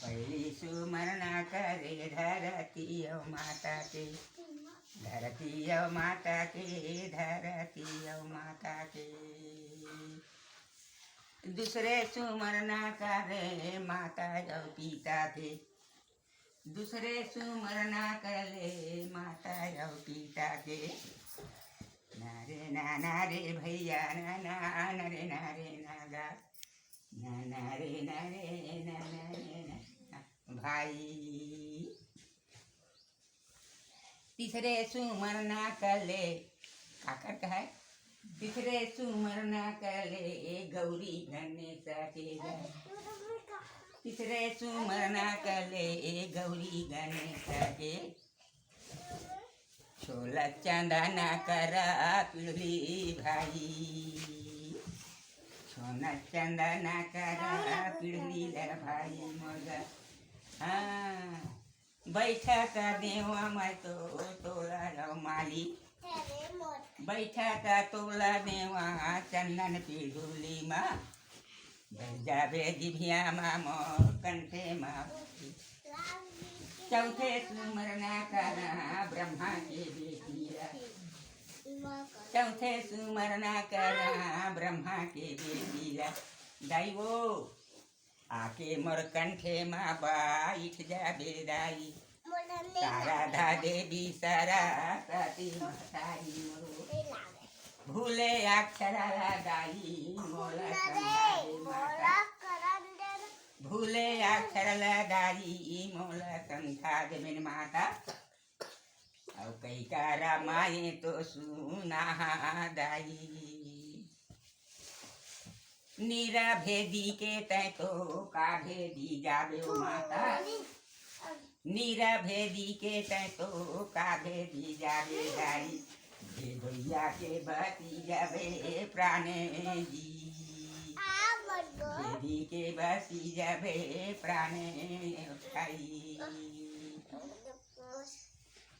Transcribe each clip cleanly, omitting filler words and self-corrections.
पहली सुमरना करे धरती माता के, धरती माता के, धरती माता के। दूसरे सुमरना करे माता और पिता के, दूसरे सुमरना करे माता और पिता के। नारे नाना रे भैया नाना नरे नारे नागा, नाना रे नारे नाना रे भाई। तीसरे सुमरना कले काकर का है, तीसरे सुमरना कले गौरी गणेश के, तीसरे सुमरना कले गौरी गणेश के। सोलह चंदना करा पीढ़ी भाई, सोना चंदना करा पीढ़ी भाई मोगा। हाँ बैठा का देवा मैं तो तोला माली, बैठा का तोला देवा चंदन पीढ़ुली माँ। जावे जिभिया मामो कंठे माँ। चौथे सुमरना करा ब्रह्मा के बेटिया, चौथे सुमरना करा ब्रह्मा के बेटिया। दाइवो आके मोर कंठे माँ बैठ जाबे दाई, शारदा देवी सरस्वती महतारी मोरो। भूले अक्षरा दाई मोला संधारे माता, भूले अक्षर दाई मोला संधा देवेन माता। और कई का रामाये तो सुना दाई, नीरा भेदी के तय तो का भेदी जाबे ओ माता, नीरा भेदी के तय तो का भेदी जाबे दाई। भैया के बती जाबे प्राणे जी, भेदी के बसी जाबे प्राणे उठाई।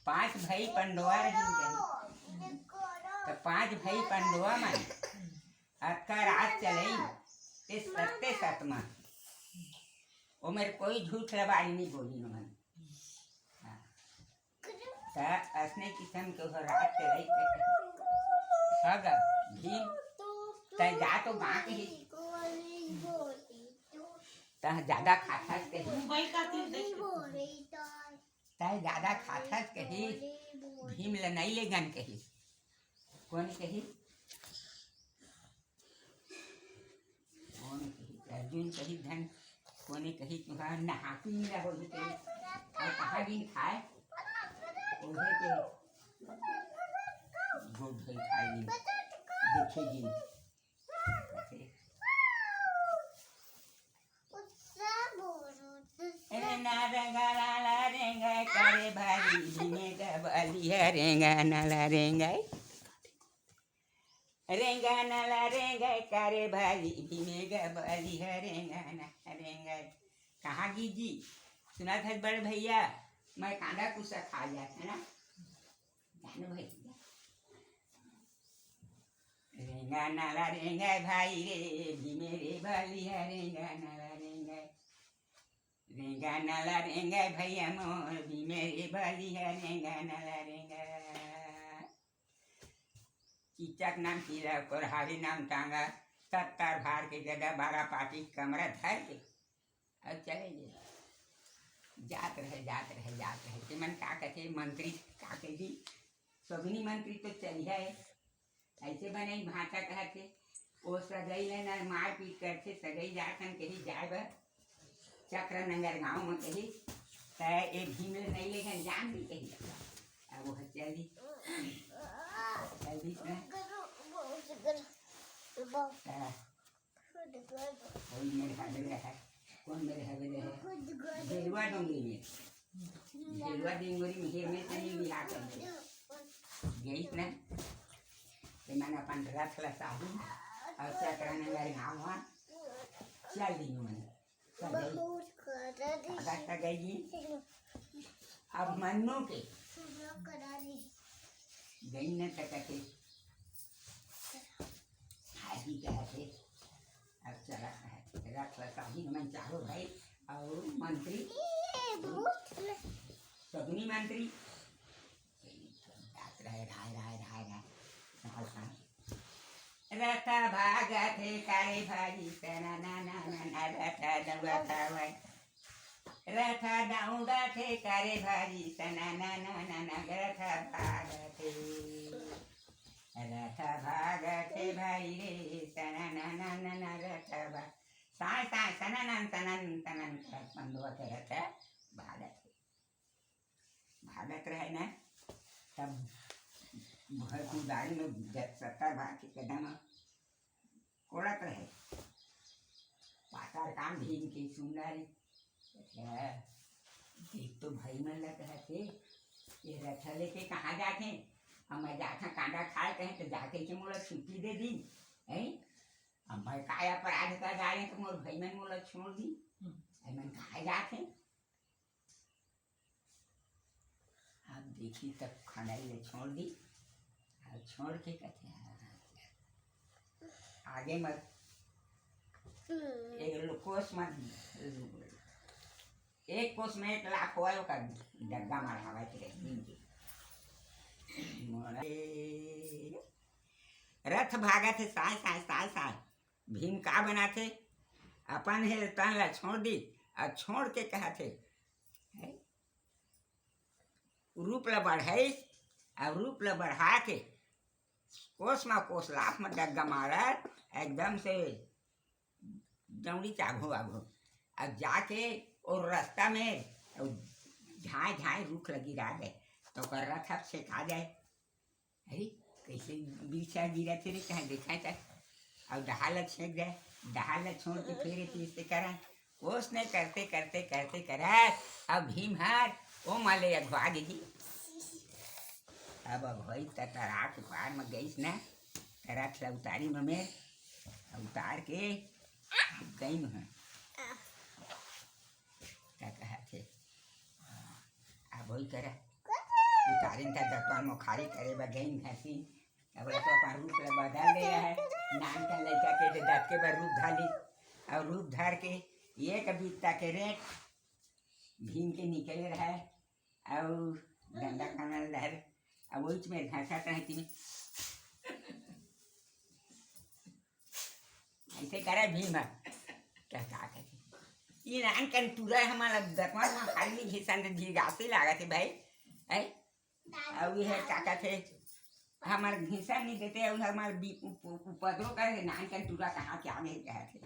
पांच भाई पंडवा रही, तो पांच भाई पंडवा में अक्का रात चलई ते सत्ते सतमा। वो मेरे कोई झूठ लबाड़ी नहीं बोली न मन। असने किस्म के हो रात चलई सग भीम तय जा तो गाँव के ही तह ज्यादा खाथस के तय ज्यादा खाथस के ही भीम ल नहीं ले गन के ही कौन के ही अर्जुन कही धन कोने कही तुम्हारा नहाती मिला हो ही कही और कहाँ दिन खाए उधर के गोद धोई खाए दिन देखे दिन रेंगा नाला रेंगा करे भाई भीमे गबली है रेंगा नाला रेंगा, रेंगा नाला रेंगा करे भाई भीमे गबली है रेंगा ना रेंगा। कहाँ गिजी सुना था बड़ भैया मैं कांदा कुसा खा जाता ना जानो भैया। रेंगा नाला रेंगा भाई रे भीमे रे बली है रेंगा नाला रेंगा, रेंगा नाला रेंगा भैया मोर भीमे रे बली है रेंगा नाला रेंगा। चीचक नाम कीड़ा कोरहारी नाम टांगा 70 भार के गदा 12 पाटी कमरा धर के और चले गए। जात रहे जात रहे जात रहे ते मन का कहते मंत्री का कही सगनी मंत्री तो चलिए ऐसे बने भाषा कहते वो सगई लेना मार पीट करते सगई जातन कही जाए बर चक्र नंगर गाँव में कही तय ए भीम नहीं लेकिन जान भी कही अब वो चली मेरे हवेले है कौन मेरे हवेले है झेलवा डोंगरी में झेलवा डिंगोरी में हिर में तनी बिहा करते गई ना ते मैंने अपन रथ ला साहू और चक्र नंगर गाँव चल दी मैंने गई अब मन्नू के गई न सकते हाथी कहते अब चला रथ साही मन चाहो भाई और और मंत्री सगुनी मंत्री जात रहे राय राय राय राय साल साल रथ भागत करे भाई सना ना ना ना रथ दौड़ा रथ दौड़त करे भाई सना ना ना ना ना रथ भागत भाई रे सना ना ना ना ना रथ भाग साय साय सनन तनन तनन मंदवत रथ भागत रहे ना तब गाड़ी में 70 भाग के कदम कोड़त रहे पातार काम भीम की सुंदरी देख तो भाई मन लग रहे थे ये रथ लेके कहाँ जाते हम मैं जाता कांदा खाए कहें तो जाके के मोला छुट्टी दे दी है अब मैं काय अपराध कर डाले तो मोर भाई मन मोला छोड़ दी मैं कहाँ जाते अब देखी तब खाना ले छोड़ दी अब छोड़ के कहते आगे मत एक कोस मत एक कोस में 1 लाख हुआ का डग्गा मारा रथ भागत है साय साय साय साय भीम का बनाते अपन है तन ला छोड़ दी और छोड़ के कहते रूप ला बढ़ाई और रूप ला बढ़ा के कोस में कोस लाख में डग्गा मारा एकदम से दौड़ी चाघो आघो अब जाके और रास्ता में झाए झाए रुख लगी रह गए तो कर रथ अब से खा जाए अरे कैसे बीचा गिरा थे कहाँ देखा था अब डहाल छेक जाए डहाल छोड़ के फिर तीसरे करा कोस नहीं करते करते करते करा अब भीम हार ओ माले अगवा गई अब अगवाई तरा के पार में गई ना तरा से उतारी में उतार के गई में क्या कहा थे अब वही करा उतारिन था दतवन मुखारी करे बगैन घसी अब तो अपन रूप बदल दे रहा है नान का लड़का के दत के बार रूप धाली और रूप धार के ये कविता के रेट भीम के निकले रहा है और डंडा खाना लहर अब वही में घासा रहती में ऐसे करे भीम क्या कहते ये नान का टूरा हमारा दतवन में खाली घिसन घिगासे लगा थे भाई है और ये काका थे हमारे घिसा नहीं देते और हमारे उपद्रव करे नान का टूरा कहाँ के आगे गए थे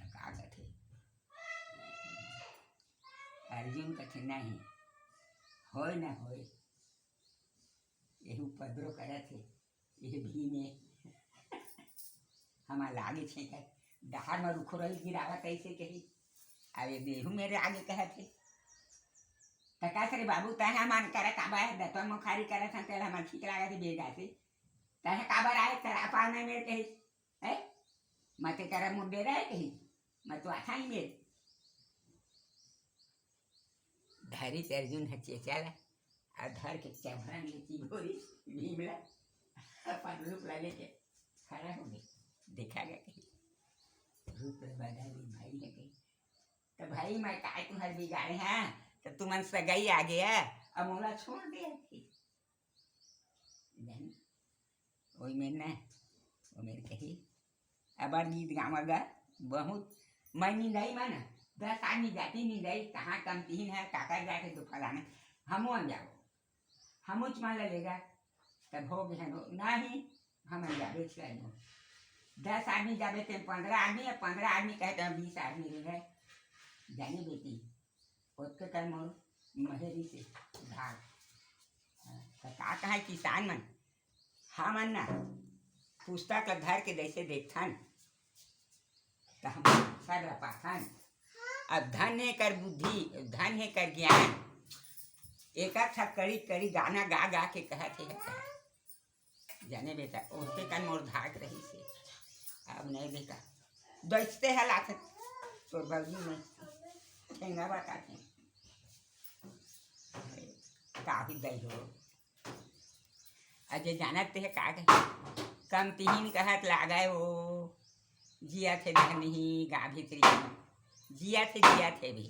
काका थे अर्जुन कथे नहीं होय ना होय यही उपद्रव करे थे ये भी में हमारे लागे छे कर दहाड़ में रुखो रही गिरावा कैसे कही अरे देहू मेरे आगे कहे थे तका करे बाबू तह हमार करे काबा है दतवन मुखारी करे था तेल हमार ठीक लगा थी बेगा से तह काबर आए तेरा पार में मेरे कही है मते करे मुंडे रहे कही मैं तो आता ही मेरे धरी अर्जुन हचे चला अधर के चभरन लेती गोरी भीमला अपन रूप ला लेके खड़ा हो गई देखा गया कहीं रूप बदल भाई ने कही तो भाई मैं काय तुम्हारे बिगाड़े हैं तो तुमन सगाई आ गया अब मोला छोड़ दिया थी वही में ना वो मेरे कही अब गीत गावगा बहुत मैं नहीं माना 10 आदमी जाती नहीं गई कहाँ कम 3 है काका जाके तो फलाना हमो जाओ हमो मान लेगा तब हो गया नहीं हम जावे 10 आदमी जावे थे 15 आदमी या 15 आदमी कहते हैं 20 आदमी रह गए जाने बेटी उसके कल मोर महेरी से भाग का कहा किसान मन हमन ना पुस्तक घर के जैसे देखथन तो हम सर पाथन अब धन है कर बुद्धि धन है कर ज्ञान एक कड़ी कड़ी गाना गा गा के कहते हैं जाने बेटा उसके कल मोर धाक रही से अब नहीं बेटा दसते हलात तो बगी में ठेंगा बताते काफी दही हो अजय जानत है का कम तीन कहत लागे वो जिया थे धन ही गा भीतरी जिया थे भी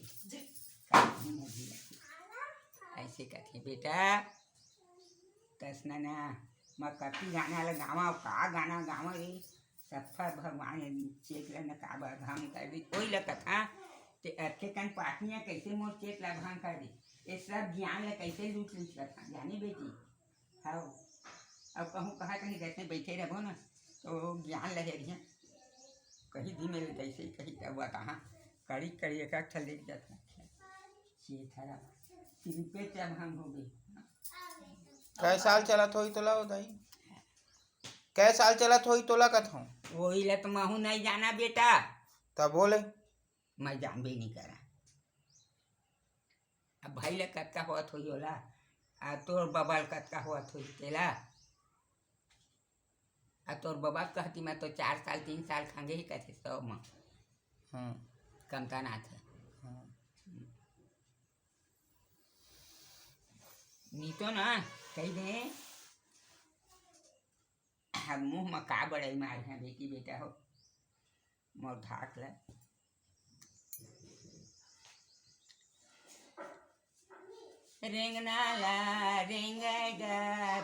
ऐसे कहते बेटा तसना ना मैं कति गाना ल गावा का गाना गावा रे सफर भगवान चेत ल न का भंग कर दी कोई ल कथा ते अखे कन पाठियाँ कैसे मोर चेत ला भंग कर दी ये सब ज्ञान ला कैसे लूट लूट करता जानी बेटी हाँ अब कहूँ कहा कहीं जैसे बैठे रहो ना तो ज्ञान लहे रही कहीं भी मेरे जैसे कहीं अब कहाँ कड़ी कड़ी एक ठल लेट जाता थरा सिर पे जब हम हो गए कै साल चलत होई तोला दाई कै साल चलत होई तोला कथों वही ला तो महू नहीं जाना बेटा तब बोले मैं जानबे नहीं करा अब भाई ला कत्का होत होई होला आ तोर बबल कत्का होत होई तेला आ तोर बबा कहती मैं तो 4 साल 3 साल खंगे ही कहते सब में कमता ना था नी तो ना कही दे हम मुँह में का बड़ाई मार हैं बेटी बेटा हो मोर धाक ला रेंगना ला रेंग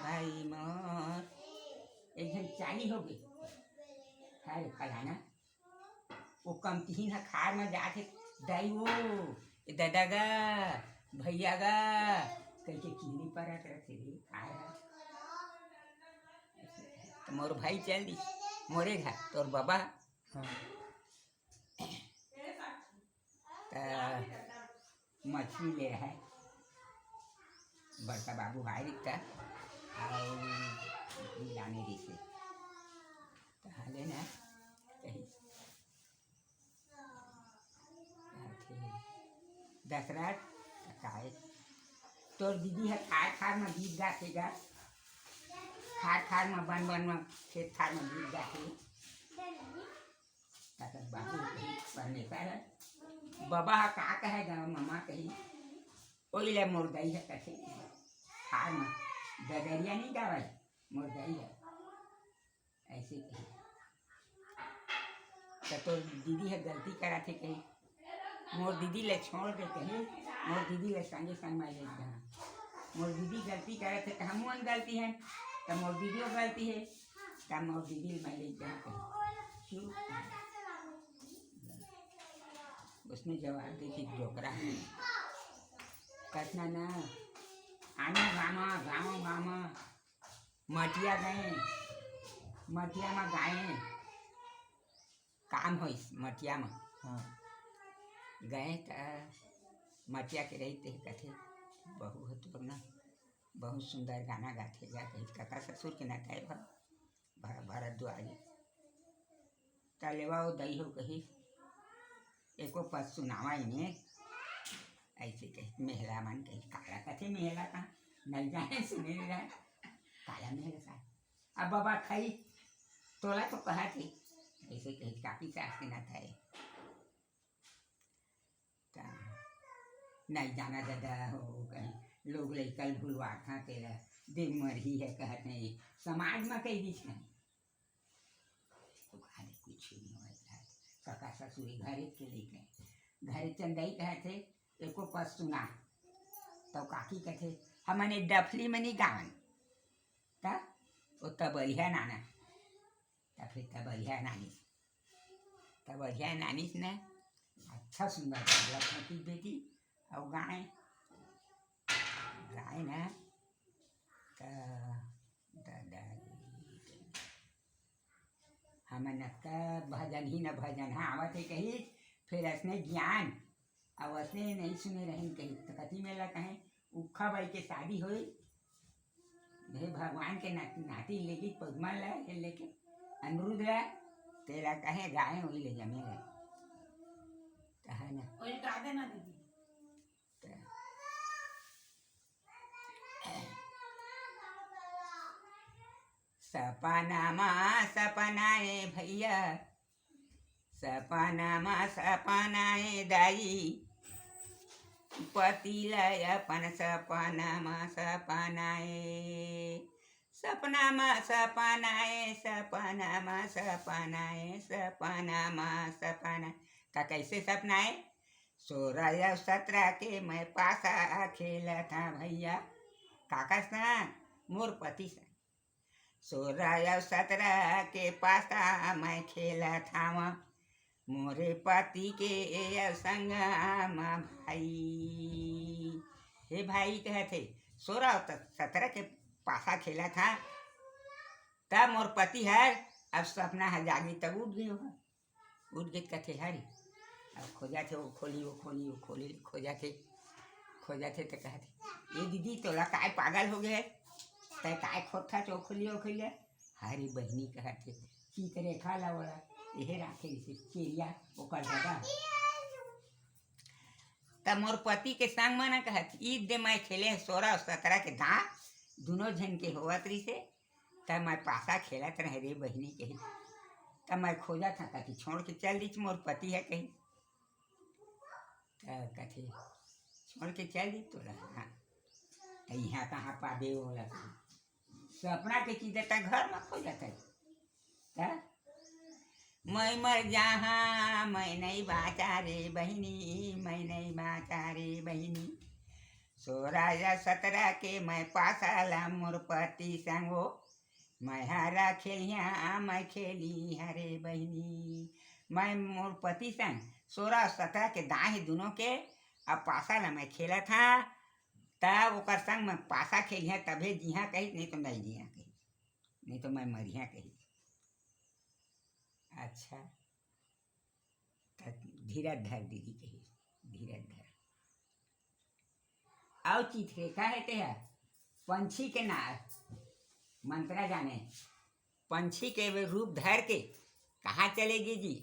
भाई मोर एकदम चाली हो गई अरे फलाना वो कमतीन है खार में जाके दाई वो दादा गा भैया गा कह के किन्नी पर रखे रे खाया तो मोर भाई चल दी मोरे घर तोर बाबा मछली ले रहा है बड़का बाबू भाई दिखता और लाने दी से हाले ना कहीं दशरथ काहे तोर दीदी है खार खार में गीत गाते गा खार खार में बन बन में खेत खार में गीत गाते बाबू परमेश्वर है बाबा का कहेगा मामा कही वही ले मोर गई है कैसे खार में ददरिया नहीं गावा मोर गई है ऐसे कही तो दीदी है गलती करा थे कहीं मोर दीदी ले छोड़ दे कहीं मोर दीदी ले संगे संग में ले जा मोर दीदी गलती करे थे हम गलती है तो मोर दीदी गलती है तो मोर दीदी मैं ले जा कहीं उसने जवाब दी थी जोकरा कतना ना आने गाँव मटिया गए मटिया में गाये काम हो मटिया में गए तो मटिया के रहते कथे बहू हो तो ना बहुत सुंदर गाना गाते जा कही काका ससुर के ना थे भरत द्वारी तलेवा वो दई हो कही एको पद सुनावा इन्हें ऐसे कही मेहला मन कही काला कथे मेहला का नहीं जाने सुने नहीं जाए काला मेहला का अब बाबा खाई तोला तो कहा थी ऐसे कही काफी शास्त्री ना था नहीं जाना दादा हो कहीं लोग लेकर भूलवा था तेरा दिन मर ही है कहते नहीं समाज में कई बीच नहीं तो कुछ नहीं हो काका ससुर घरे के लेके घरे चंदई कहते एको पद सुना तो काकी कहते हमने डफली में नहीं गावन तब तबलिया नाना तब फिर तबलिया नानी ने अच्छा सुंदर लखनऊ बेटी और गाय ना हम भजन ही न भजन हाँ आवत है कही फिर असने ज्ञान और असने नहीं सुने रहें कहीं तो कथी में ला कहें उखा बाई के शादी हुई भे भगवान के नाती लेके पद्मा ला लेके अनिरुद्ध ला तेरा कहे गाय वही ले जमे रहे कहा ना वही गा देना दीदी सपना सपनाए भैया सपना सपनाए दाई पति लय अपन सपना सपनाए सपना सपनाए सपना सपनाए सपना सपना का कैसे सपना है? 16 और 17 के मैं पासा खेला था भैया, काका संग मोर पति संग। 16 और 17 के पासा मैं खेला था वहाँ, मोरे पति के संग माँ भाई। हे भाई कहते 16 और 17 के पासा खेला था, तब मोर पति है अब सपना है जागी, तब उठ गए हो, उठ गए कथे हरी। अब खोजा थे वो खोली खोजा थे तो कहते ये दीदी तोला काय पागल हो गए, तय काय खोद था चो खोली हरी बहनी कहते चित्ररेखा लावड़ा यह राखे चिड़िया ओकर दादा। तब मोर पति के संग मना कहत ईद दे मैं खेले 16 और 17 के धा दोनों झन के होवत रही से, तब मैं पासा खेलत रहे रे बहनी कही। तब मैं खोजा था कथी छोड़ के चल दी मोर पति है कही, तब कथी छोड़ के चल दी तो यहाँ कहाँ पाबे होला सपना के चीज घर में खो जाता है। मैं मर जहाँ मैं नहीं बाचा रे बहिनी, मैं नहीं बाचा रे बहिनी। 16 या 17 के मैं पासाला मोर पति संगो, मैं हारा खेलिया मैं खेली हरे बहिनी। मैं मोर पति संग 16 और 17 के दाएँ दोनों के अब पासाला मैं खेला था, तब ओकर संग मैं पासा खेलिया तभे जिहा कही, नहीं तो नहीं जिहा कही, नहीं तो मैं मरिया कही। अच्छा धीरज धर दीदी कही, धीरज धर। और चित्ररेखा है ते है पंछी के नार मंत्रा जाने, पंछी के रूप धर के कहाँ चलेगी जी?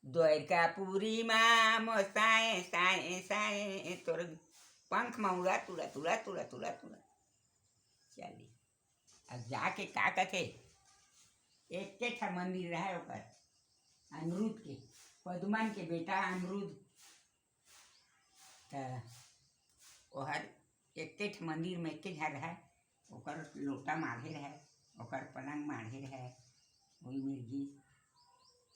द्वारकापुरी माँ मोसाए साए साए तोर पंख में उड़ा तुड़ा तुड़ा तुड़ा तुड़ा तुड़ा चली। अब जाके का कथे एक के ठा मंदिर रहा ओकर अनिरुद्ध के, पद्मन के बेटा अनिरुद्ध, ओहर एक के ठा मंदिर में एक घर रहा, ओकर लोटा माढ़े रहे, ओकर पलंग माढ़े रहे, वही मिर्गी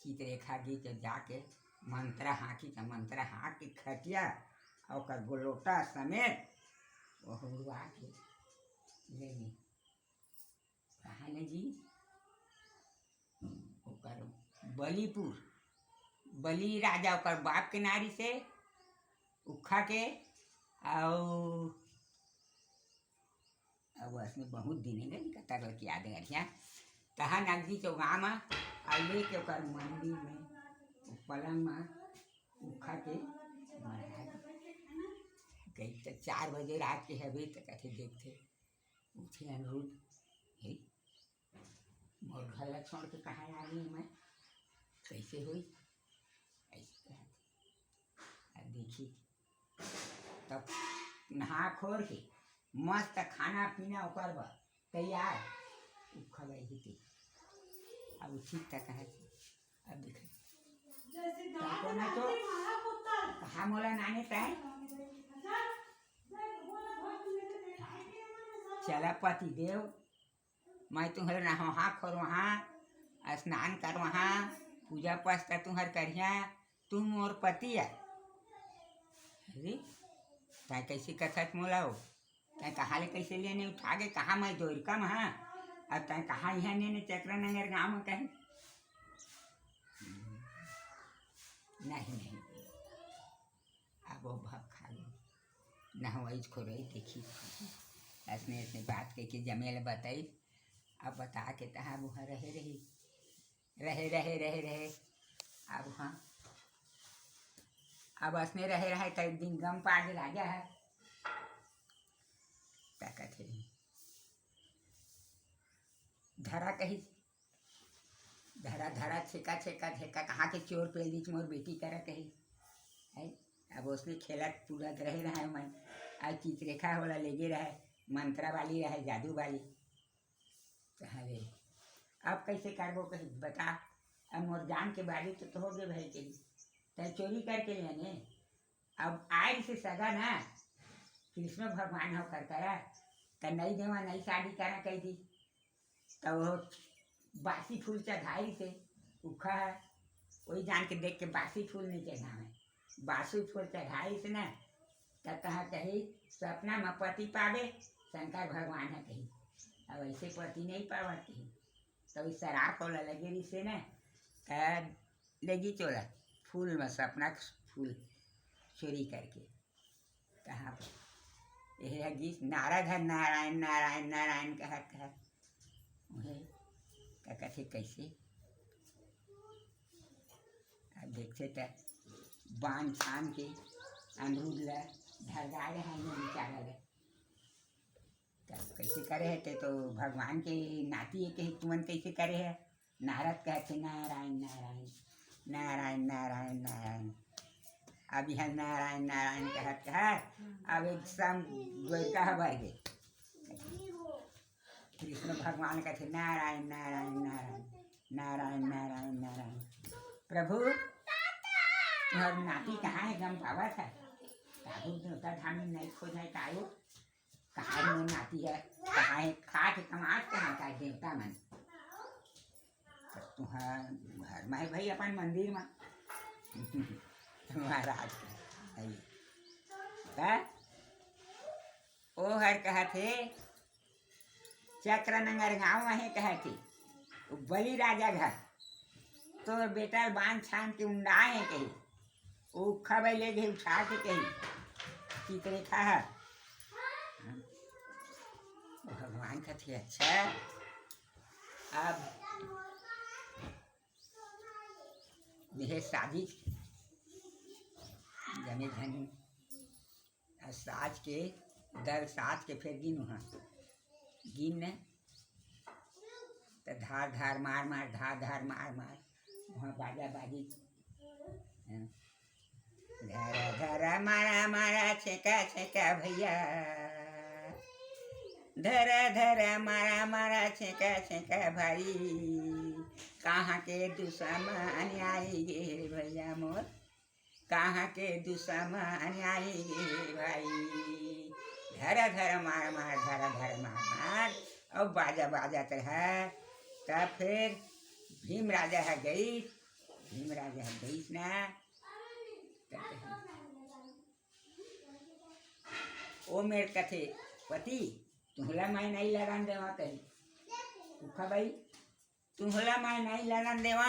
चित्ररेखा गीत जाके मंत्रा हाँकी तो मंत्रा हाँक के खटिया और गोलोटा समेत वो उड़वा के ले गई। कहाँ ले जी? ओकर बलीपुर, बली राजा ओकर बाप के नारी से उखा के अब उसमें बहुत दिन गई कता की याद है कहाँ नगदी चौगाम और लेके ओकर मंदिर में पलंग में उखा के गई। तो 4 बजे रात के हवे तो कथे देखते उठे अनिरुद्ध, हे मोर घर ला छोड़ के कहाँ आ गई मैं, कैसे हुई ऐसे कहते। देखी तब नहा खोर के मस्त खाना पीना ओकर बा तैयार उखा गई थी। अब ठीक तक है अब देख तो कहाँ मोला नाने पाए चला पति देव मैं तुम्हारे नहा खोर वहाँ स्नान कर वहाँ पूजा पाठ तुम्हार करिया, तुम मोर पति है। अरे तय कैसे कथत मोला हो, तय कहाँ ले कैसे लेने उठा गए, कहाँ मैं द्वारिका में हाँ अब तय कहाँ यहाँ ने चक्र नगर गाँव में कहीं नहीं अब वो भाग खा गई नहवाई खोरई देखी ऐसने बात कह के जमेल बताई। अब बता के तहाँ वहाँ रहे अब हाँ अब असने रहे कई दिन गम पाड़ राजा है ताकत है धरा कही धरा छेका कहाँ के चोर पेल दी मोर बेटी करा कही है। अब उसने खेला पूरा रहे मैं आज चित्ररेखा होला लेगे रहे, मंत्रा वाली रहे, जादू वाली। अरे अब कैसे करबो कही बता, अब मोर जान के बारी तो हो गए भाई के तय चोरी करके लेने। अब आज से सगा ना कृष्ण भगवान हो कर करा तो नहीं देवा नहीं शादी करा कही थी, तो वो बासी फूल चढ़ाई से उखा है वही जान के देख के बासी फूल नहीं चढ़ावे। बासी फूल चढ़ाई से न तब कहा कही सपना में पति पावे, शंकर भगवान है कही। अब ऐसे पति नहीं पावत कही, तो शराब होला लगे से न लेगी चोला फूल में सपना फूल चोरी करके। कहाँ पर यह गीत नारद है नारायण नारायण नारायण कहत है उन्हें का कथे कैसे। अब देखते तो बांध छान के अमरूद ला धरगाए हैं बेचारा ले, तब कैसे करे है तो भगवान के नाती है कही तुमन कैसे करे है। नारद कहते नारायण नारायण नारायण नारायण नारायण। अब यह नारायण नारायण कहत है। अब एक सम द्वैता भर गए। कृष्ण भगवान कहते नारायण नारायण नारायण नारायण नारायण नारायण। प्रभु तुम्हार नाती कहाँ है गम पावत है। काबू देवता धाम में नहीं खोज है कायो कहाँ में नाती है, कहाँ है खा के कमात कहाँ का देवता मन। तुम्हार घर में भाई अपन मंदिर में महाराज है ओ हर कहा थे चक्रनगर गाँव में कहा थे बलि राजा घर तो बेटा बांध छान के उंडाए है कही वो खबर ले गए उठा के कही चित्ररेखा है भगवान का थे। अच्छा अब यह शादी जने धन साज के दर साज के फिर गिन वहाँ गिन तो धार धार मार मार धार धार मार मार वहाँ बाजा बाजी धरा धरा मारा मारा छेका छेका भैया धरा धरा मारा मारा छेका छेका भाई कहाँ के दुश्मन आएंगे भैया मोर कहाँ के दुश्मन आएंगे भाई। धरा धरा मार मार धरा धरा मार मार और बाजा बाजा तो है। तब फिर भीम राजा है गई भीम राजा है गई ना ओ मेरे कथे पति तुम्हला मैं नहीं लगान देवा कही उखा भाई तुम्हला मैं नहीं लगन देवा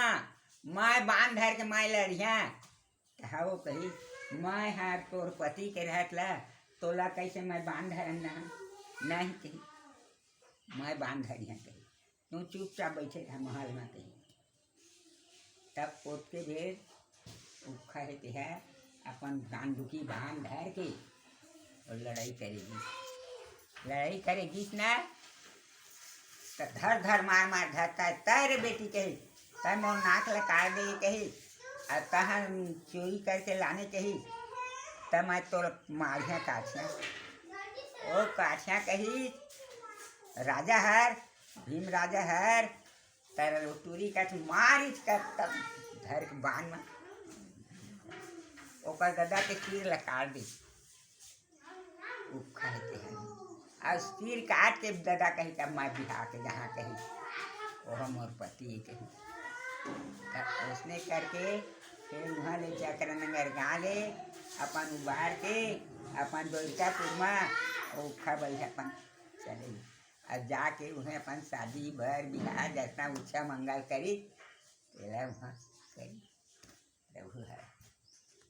मैं बांध धर के मैं लड़िया कहो कही मैं हाँ तोर पति के रहत ला तोला कैसे मैं बांध धरन नहीं कही मैं बांध धरिया कही तू चुपचाप बैठे था महल में कही। तब पोत के भेद उखा रहते है अपन गांडुकी बांध धर के और लड़ाई करेगी ना तो धर धर मार मार धरता है तारे बेटी कही तय मोर नाक लकार दे कही और तहन चोरी करके लाने कही तब मैं तो मारिया काछिया ओ काछिया कही राजा हर भीम राजा हर तेरा लोटूरी का मारिच कर तब धर के बाण में ओकर गदा के तीर लकार दी खाते हैं और तीर काट के दादा कही तब मैं बिहा के जहाँ कही वह मोर पति कही तब उसने करके फिर वहाँ ले जाकर नगर गाँव ले अपन उबार के अपन द्वारकापुर में उखा बल अपन चले और जाके उन्हें अपन शादी भर बिहार जैसा उच्छा मंगल करी तेरा वहाँ करी